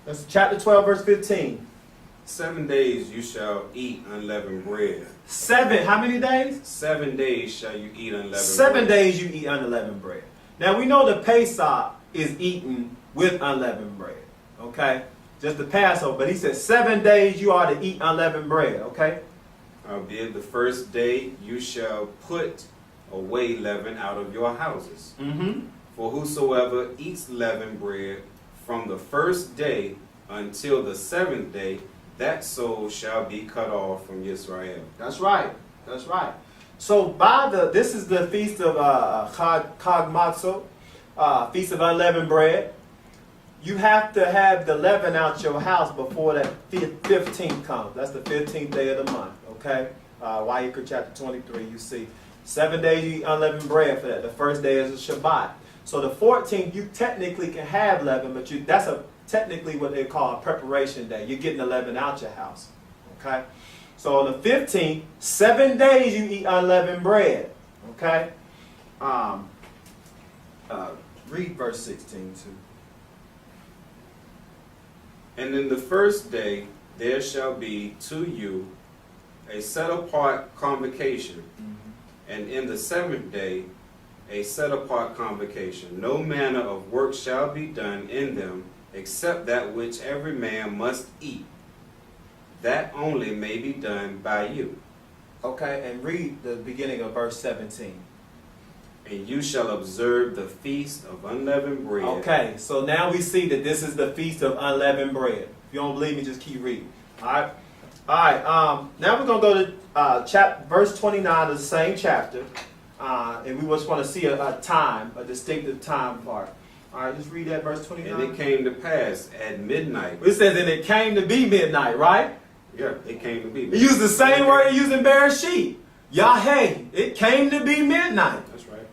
That's chapter 12, verse 15. 7 days you shall eat unleavened bread. How many days? 7 days shall you eat unleavened bread. 7 days you eat unleavened bread. Now we know the Pesach is eaten with unleavened bread. Okay? Just the Passover. But he said 7 days you are to eat unleavened bread. Okay? Albeit the first day you shall put away leaven out of your houses. Mm-hmm. For whosoever eats leavened bread from the first day until the 7th day, that soul shall be cut off from Israel. That's right. That's right. So this is the feast of Chag Matzot, feast of unleavened bread. You have to have the leaven out your house before that 15th comes. That's the 15th day of the month. Okay? Awaken chapter 23, you see. 7 days you eat unleavened bread for that. The first day is a Shabbat. So the 14th, you technically can have leaven, but that's technically what they call a preparation day. You're getting the leaven out your house. Okay? So on the 15th, 7 days you eat unleavened bread. Okay? Read verse 16 too. And in the first day there shall be to you a set apart convocation, and in the 7th day a set apart convocation. No manner of work shall be done in them, except that which every man must eat. That only may be done by you. Okay, and read the beginning of verse 17. And you shall observe the feast of unleavened bread. Okay, so now we see that this is the feast of unleavened bread. If you don't believe me, just keep reading. All right. Now we're going to go to verse 29 of the same chapter. And we just want to see a distinctive time part. All right, just read that verse 29. And it came to pass at midnight. It says, and it came to be midnight, right? Yeah, it came to be midnight. He used the same word he used in Bereshit. Yahweh, it came to be midnight. That's right.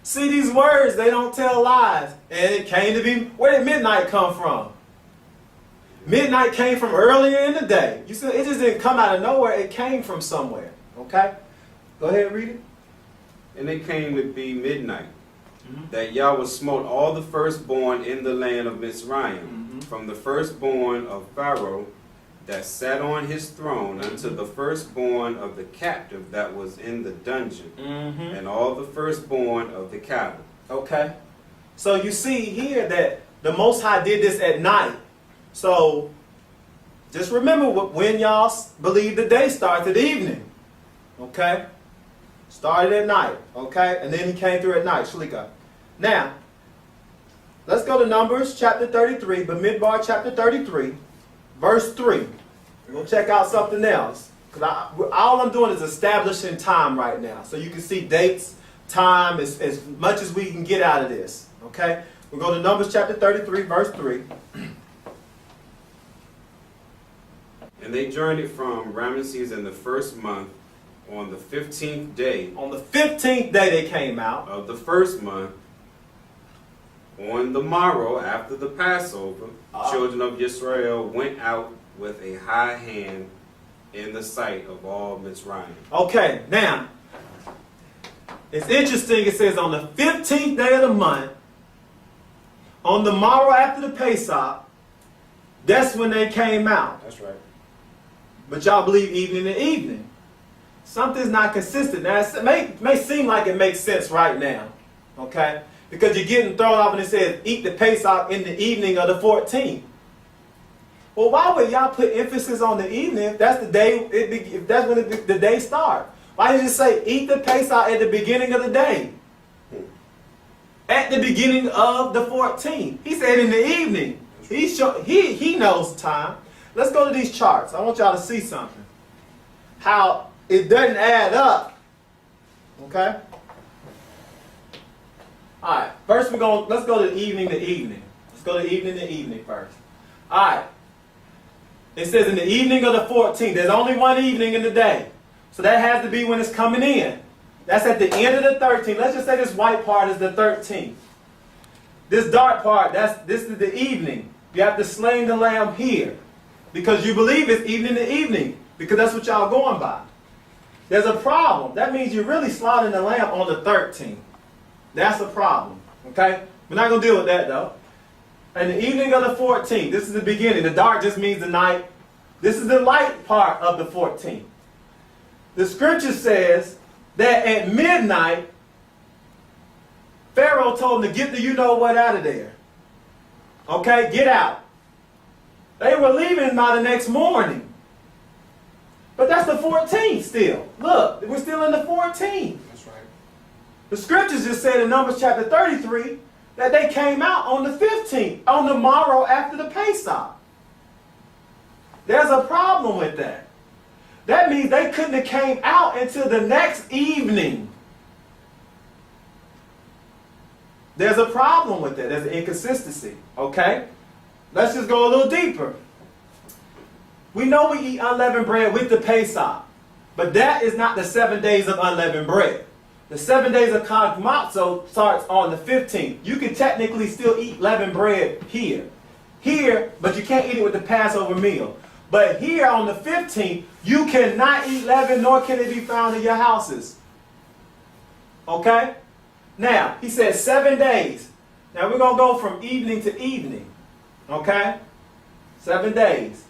See, these words, they don't tell lies. And it came to be, where did midnight come from? Midnight came from earlier in the day. You see, it just didn't come out of nowhere. It came from somewhere. Okay? Go ahead and read it. And it came to be midnight, that Yahweh smote all the firstborn in the land of Mitzrayim, from the firstborn of Pharaoh that sat on his throne unto the firstborn of the captive that was in the dungeon, and all the firstborn of the cattle. Okay. So you see here that the Most High did this at night. So just remember when y'all believe the day starts at evening. Okay? Started at night. Okay? And then he came through at night. Shlika. Now, let's go to Numbers chapter 33, Bamidbar chapter 33, verse 3. We're going to check out something else. Because all I'm doing is establishing time right now. So you can see dates, time, as much as we can get out of this. Okay? We'll go to Numbers chapter 33, verse 3. And they journeyed from Ramesses in the first month on the 15th day. On the 15th day they came out. Of the first month, on the morrow after the Passover, children of Israel went out with a high hand in the sight of all Mitzrayim. Okay, now, it's interesting. It says on the 15th day of the month, on the morrow after the Pesach, that's when they came out. That's right. But y'all believe evening to evening. Something's not consistent. Now, it may seem like it makes sense right now. Okay? Because you're getting thrown off and it says, eat the Pesach in the evening of the 14th. Well, why would y'all put emphasis on the evening if that's the day, if that's when the day starts? Why did you say, eat the Pesach at the beginning of the day? At the beginning of the 14th. He said in the evening. He knows time. Let's go to these charts. I want y'all to see something. How it doesn't add up. Okay? Alright. First let's go to evening to evening. Let's go to evening to evening first. Alright. It says in the evening of the 14th. There's only one evening in the day. So that has to be when it's coming in. That's at the end of the 13th. Let's just say this white part is the 13th. This dark part, this is the evening. You have to slay the lamb here. Because you believe it's evening to evening. Because that's what y'all going by. There's a problem. That means you're really slaughtering the lamb on the 13th. That's a problem. Okay? We're not going to deal with that though. And the evening of the 14th, this is the beginning. The dark just means the night. This is the light part of the 14th. The scripture says that at midnight, Pharaoh told them to get the you-know-what out of there. Okay, get out. They were leaving by the next morning. But that's the 14th still. Look, we're still in the 14th. That's right. The scriptures just said in Numbers chapter 33 that they came out on the 15th, on the morrow after the Pesach. There's a problem with that. That means they couldn't have came out until the next evening. There's a problem with that. There's an inconsistency. Okay? Let's just go a little deeper. We know we eat unleavened bread with the Pesach, but that is not the 7 days of unleavened bread. The 7 days of Chag Matzo starts on the 15th. You can technically still eat leavened bread here. Here, but you can't eat it with the Passover meal. But here on the 15th, you cannot eat leaven, nor can it be found in your houses. Okay? Now, he says 7 days. Now, we're going to go from evening to evening. Okay? 7 days.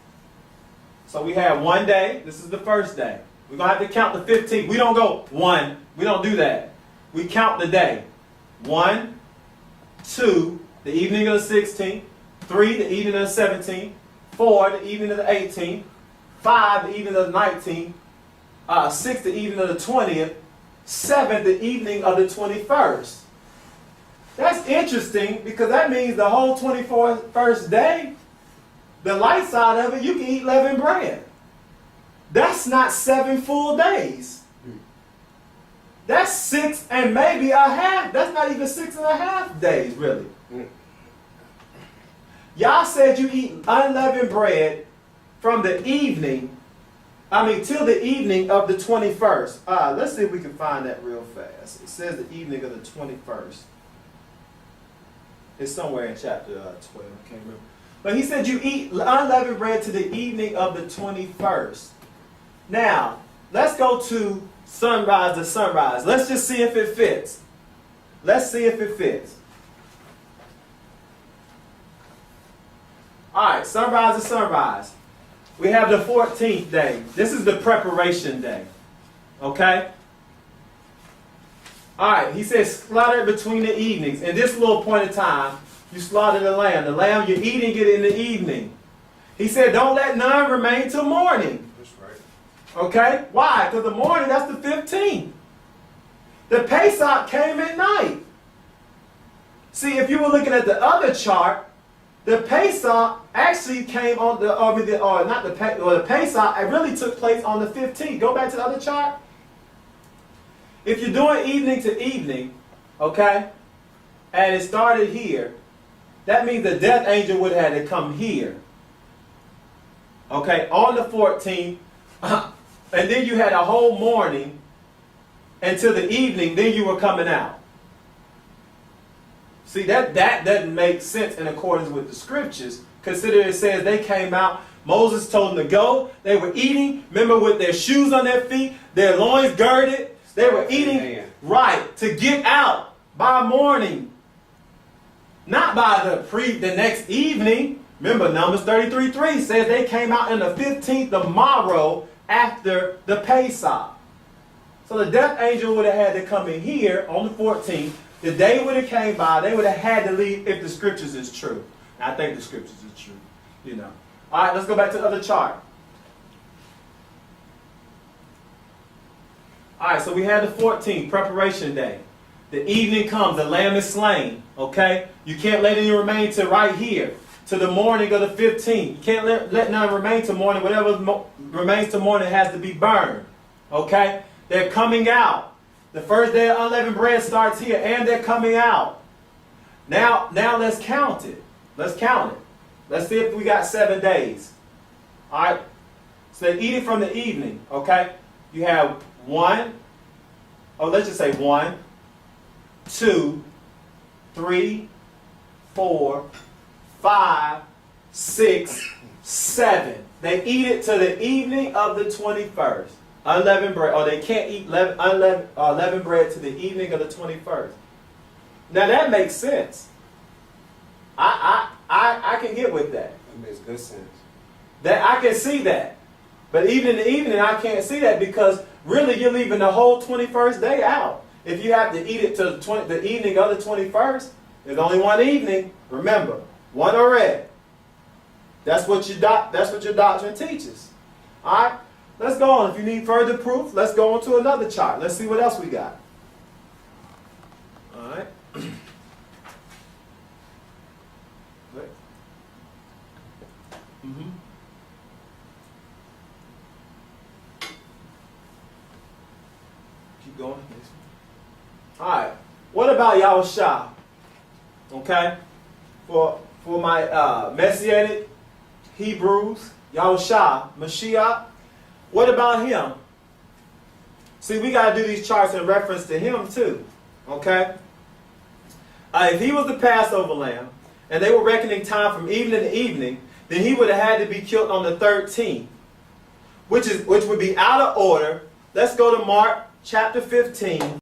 So we have 1 day. This is the first day. We're going to have to count the 15th. We don't go 1. We don't do that. We count the day. 1, 2, the evening of the 16th. 3, the evening of the 17th. 4, the evening of the 18th. 5, the evening of the 19th. 6, the evening of the 20th. 7, the evening of the 21st. That's interesting because that means the whole 21st day, the light side of it, you can eat leavened bread. That's not 7 full days. That's 6 and maybe a half. That's not even 6.5 days, really. Y'all said you eat unleavened bread from the evening, till the evening of the 21st. Let's see if we can find that real fast. It says the evening of the 21st. It's somewhere in chapter 12. I can't remember. But he said you eat unleavened bread to the evening of the 21st. Now, let's go to sunrise to sunrise. Let's just see if it fits. Let's see if it fits. All right, sunrise to sunrise. We have the 14th day. This is the preparation day. Okay? All right, he says slaughter between the evenings. In this little point of time, you slaughter the lamb. The lamb, you're eating it in the evening. He said, don't let none remain till morning. That's right. Okay? Why? Because the morning, that's the 15th. The Pesach came at night. See, if you were looking at the other chart, the Pesach actually came on the Pesach, it really took place on the 15th. Go back to the other chart. If you're doing evening to evening, okay, and it started here, that means the death angel would have had to come here. Okay, on the 14th, and then you had a whole morning until the evening, then you were coming out. See, that doesn't make sense in accordance with the scriptures. Consider it says they came out, Moses told them to go, they were eating, remember, with their shoes on their feet, their loins girded, they were eating, right, to get out by morning. Not by the next evening. Remember, Numbers 33:3 says they came out in the 15th of morrow after the Pesach. So the death angel would have had to come in here on the 14th. The day would have came by. They would have had to leave if the scriptures is true. And I think the scriptures is true. You know. All right, let's go back to the other chart. All right, so we had the 14th, preparation day. The evening comes, the lamb is slain, okay? You can't let any remain to right here, to the morning of the 15th. You can't let none remain to morning. Whatever remains to morning has to be burned, okay? They're coming out. The first day of unleavened bread starts here, and they're coming out. Now let's count it. Let's count it. Let's see if we got 7 days. All right? So they eat it from the evening, okay? You have 1, let's just say 1, 2, 3, 4, 5, 6, 7. They eat it to the evening of the 21st. Unleavened bread, or they can't eat leavened bread to the evening of the 21st. Now that makes sense. I can get with that. That makes good sense. That I can see that. But even in the evening, I can't see that because really you're leaving the whole 21st day out. If you have to eat it to the evening of the 21st, there's only one evening. Remember, one already. That's what your doctrine teaches. All right, let's go on. If you need further proof, let's go on to another chart. Let's see what else we got. All right. Mm-hmm. Keep going. All right. What about h.o.i? Okay. For my Messianic Hebrews, h.o.i, Mashiach. What about him? See, we got to do these charts in reference to him too. Okay. If he was the Passover lamb, and they were reckoning time from evening to evening, then he would have had to be killed on the 13th, which would be out of order. Let's go to Mark chapter 15.